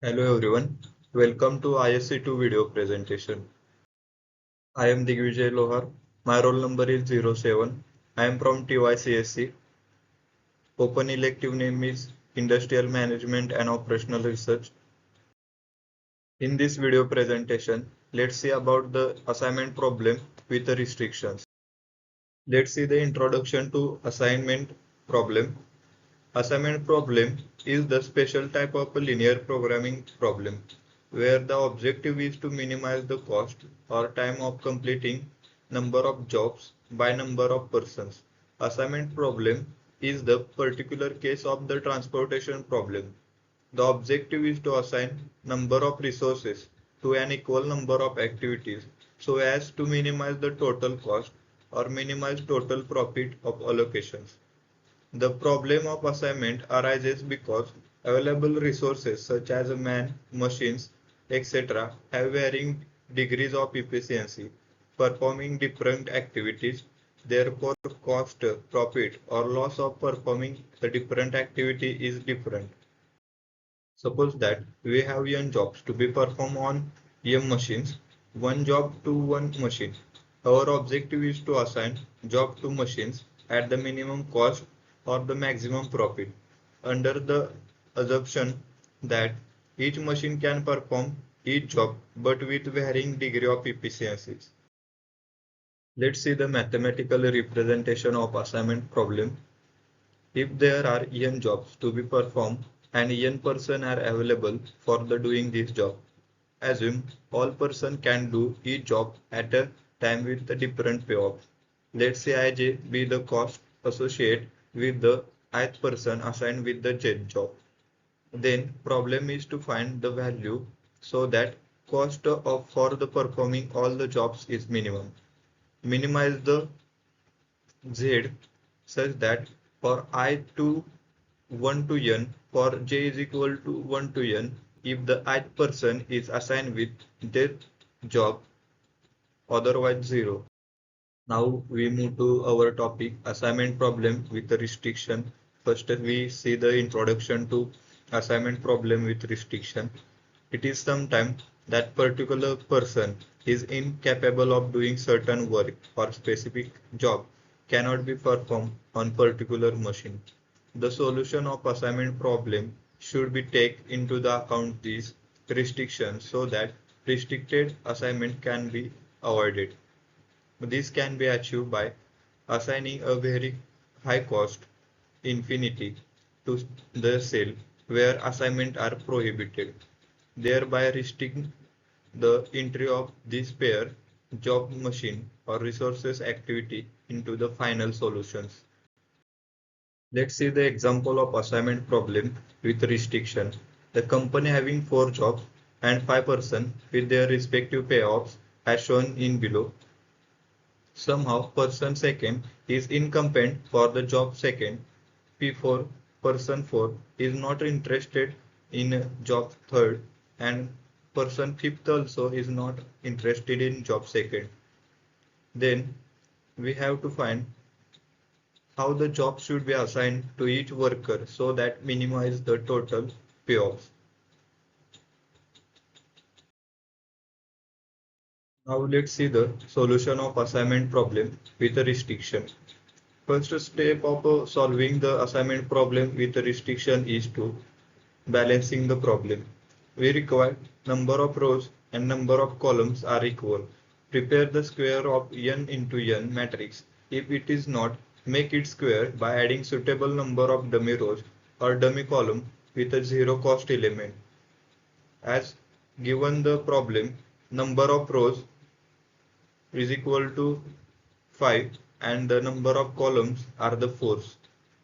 Hello everyone, welcome to ISC2 video presentation. I am Digvijay Lohar. My roll number is 07. I am from TYCSC. Open elective name is Industrial Management and Operational Research. In this video presentation, let's see about the assignment problem with the restrictions. Let's see the introduction to assignment problem. Assignment problem is the special type of a linear programming problem where the objective is to minimize the cost or time of completing number of jobs by number of persons. Assignment problem is the particular case of the transportation problem. The objective is to assign number of resources to an equal number of activities so as to minimize the total cost or minimize total profit of allocations. The problem of assignment arises because available resources such as man, machines, etc. have varying degrees of efficiency, performing different activities. Therefore, cost, profit, or loss of performing a different activity is different. Suppose that we have n jobs to be performed on m machines, one job to one machine. Our objective is to assign job to machines at the minimum cost or the maximum profit under the assumption that each machine can perform each job but with varying degree of efficiencies. Let's see the mathematical representation of assignment problem. If there are n jobs to be performed and n person are available for the doing this job, assume all person can do each job at a time with the different payoff. Let's say ij be the cost associated with the ith person assigned with the j job. Then problem is to find the value so that cost of for the performing all the jobs is minimum. Minimize the z such that for I to 1 to n for j is equal to 1 to n if the ith person is assigned with that job, otherwise 0. Now we move to our topic assignment problem with a restriction. First we see the introduction to assignment problem with restriction. It is sometimes that particular person is incapable of doing certain work or specific job cannot be performed on particular machine. The solution of assignment problem should be take into the account these restrictions so that restricted assignment can be avoided. This can be achieved by assigning a very high cost infinity to the cell where assignment are prohibited, thereby restricting the entry of this pair, job machine or resources activity into the final solutions. Let's see the example of assignment problem with restriction. The company having 4 jobs and 5 persons with their respective payoffs as shown in below. Somehow person second is incumbent for the job second. P4 person 4 is not interested in job third and person fifth also is not interested in job second. Then we have to find how the job should be assigned to each worker so that minimize the total payoffs. Now let's see the solution of assignment problem with a restriction. First step of solving the assignment problem with a restriction is to balancing the problem. We require number of rows and number of columns are equal. Prepare the square of n into n matrix. If it is not, make it square by adding suitable number of dummy rows or dummy column with a zero cost element. As given the problem, number of rows is equal to 5 and the number of columns are the 4s,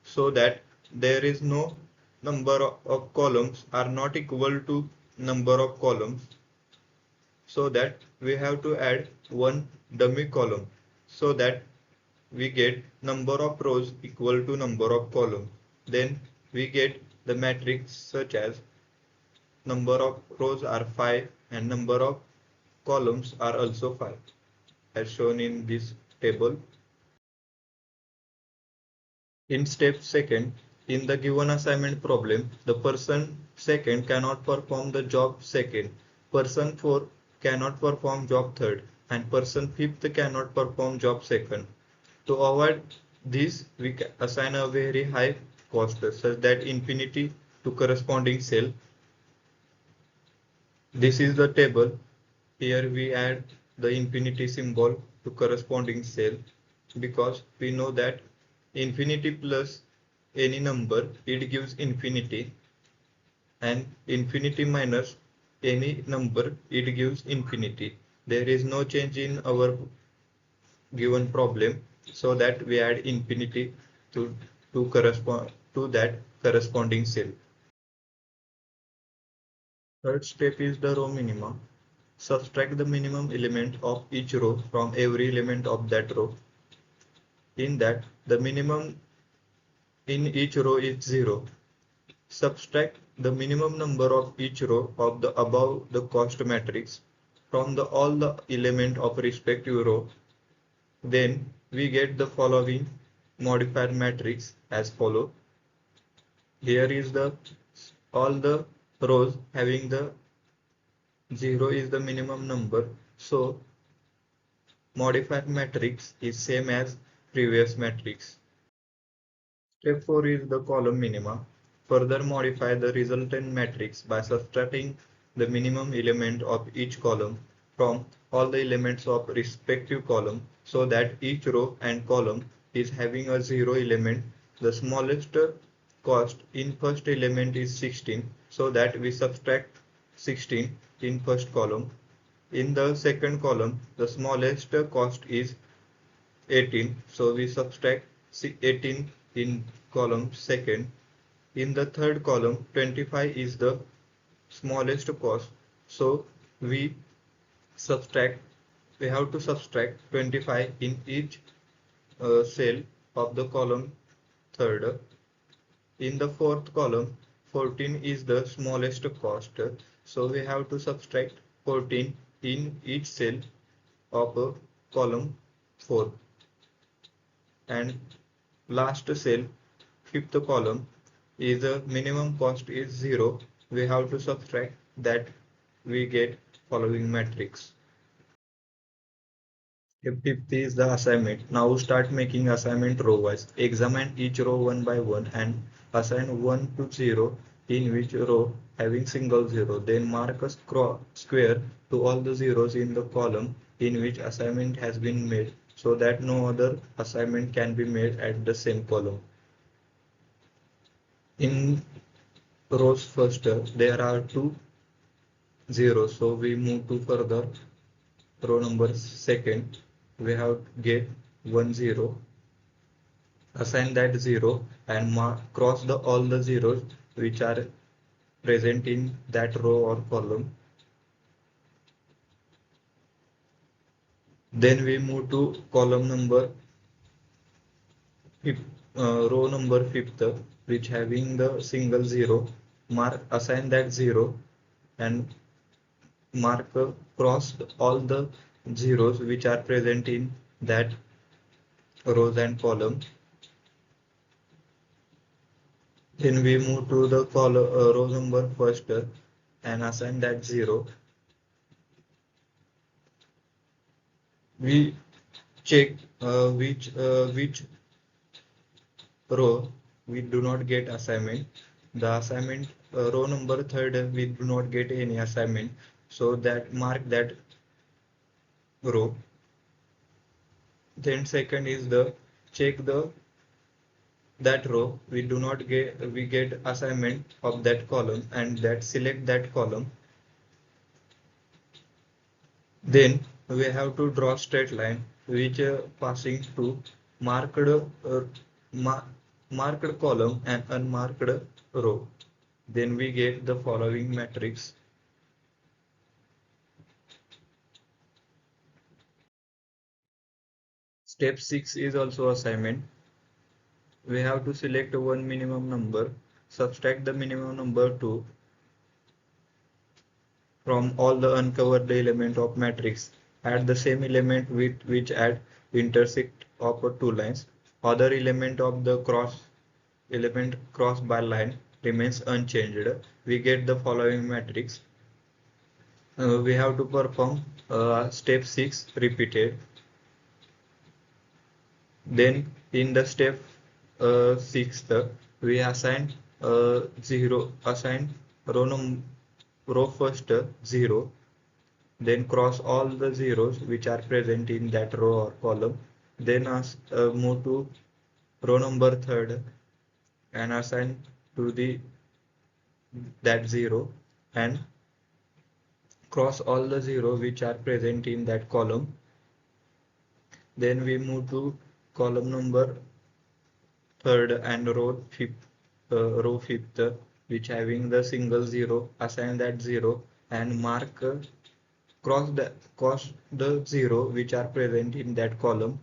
so that there is no number of columns are not equal to number of columns, so that we have to add one dummy column so that we get number of rows equal to number of columns. Then we get the matrix such as number of rows are 5 and number of columns are also 5 as shown in this table. In step second, In the given assignment problem, the person second cannot perform the job second, person four cannot perform job third, and person fifth cannot perform job second. To avoid this, we assign a very high cost such that infinity to corresponding cell. This is the table. Here we add the infinity symbol to corresponding cell because we know that infinity plus any number, it gives infinity, and infinity minus any number, it gives infinity. There is no change in our given problem, so that we add infinity to correspond to that corresponding cell. Third step is the row minima. Subtract the minimum element of each row from every element of that row. In that, the minimum in each row is 0. Subtract the minimum number of each row of the above the cost matrix from all the element of respective row. Then we get the following modified matrix as follow. Here is the all the rows having the 0 is the minimum number. So modified matrix is same as previous matrix. Step 4 is the column minima. Further modify the resultant matrix by subtracting the minimum element of each column from all the elements of respective column so that each row and column is having a 0 element. The smallest cost in first element is 16, so that we subtract 16 in first column. In the second column, the smallest cost is 18, so we subtract 18 in column second. In the third column, 25 is the smallest cost, so we subtract we have to subtract 25 in each cell of the column third. In the fourth column, 14 is the smallest cost, so we have to subtract 14 in each cell of column 4. And last cell, fifth column, is the minimum cost is 0. We have to subtract that, we get following matrix. Step 5 is the assignment. Now start making assignment row wise. Examine each row one by one and assign 1 to 0 in which row having single 0. Then mark a square to all the zeros in the column in which assignment has been made so that no other assignment can be made at the same column. In rows first, there are 2 zeros, so we move to further row number second. We have get 1 0, assign that 0 and cross all the zeros which are present in that row or column. Then we move to column number row number 5th, which having the single 0. Assign that 0 and mark cross all the zeros which are present in that rows and column. Then we move to the row number first and assign that 0. We check which row we do not get assignment. The assignment row number third, we do not get any assignment, so that mark that row. Then second is the check that row we do not get, we get assignment of that column and that select that column. Then we have to draw straight line which passing through marked marked column and unmarked row. Then we get the following matrix. Step 6 is also assignment. We have to select one minimum number, subtract the minimum number 2 from all the uncovered element of matrix. Add the same element with which at intersect of two lines. Other element of the cross element crossed by line remains unchanged, we get the following matrix. We have to perform step 6 repeated. Then in the step 6th, we assign 0, assign row first 0, then cross all the zeros which are present in that row or column, then move to row number third and assign to the that 0 and cross all the zero which are present in that column. Then we move to column number third and row fifth, which having the single zero, assign that 0 and mark cross the 0 which are present in that column.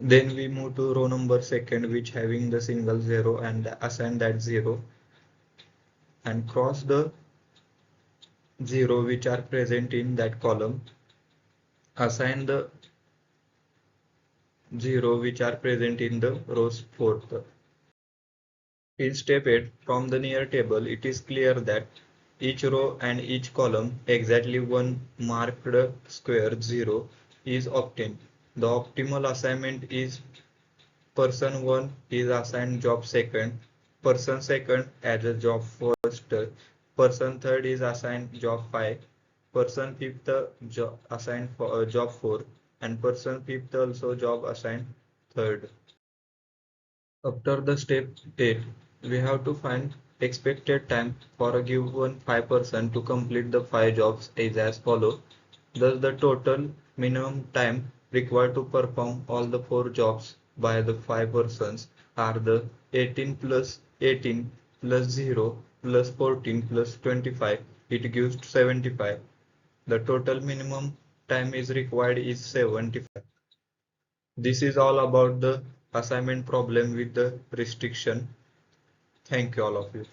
Then we move to row number second, which having the single 0 and assign that 0 and cross the 0 which are present in that column, assign the 0 which are present in the rows fourth. In step 8, from the near table, it is clear that each row and each column exactly one marked square 0 is obtained. The optimal assignment is person 1 is assigned job second, person second as a job first, person third is assigned job 5, person fifth assigned for job 4, and person fifth also job assigned third. After the step 8, we have to find expected time for a given 5% to complete the 5 jobs is as follows. Thus, the total minimum time required to perform all the 4 jobs by the 5 persons are the 18 plus 18 plus 0 plus 14 plus 25. It gives 75. The total minimum time is required is 75. This is all about the assignment problem with the restriction. Thank you all of you.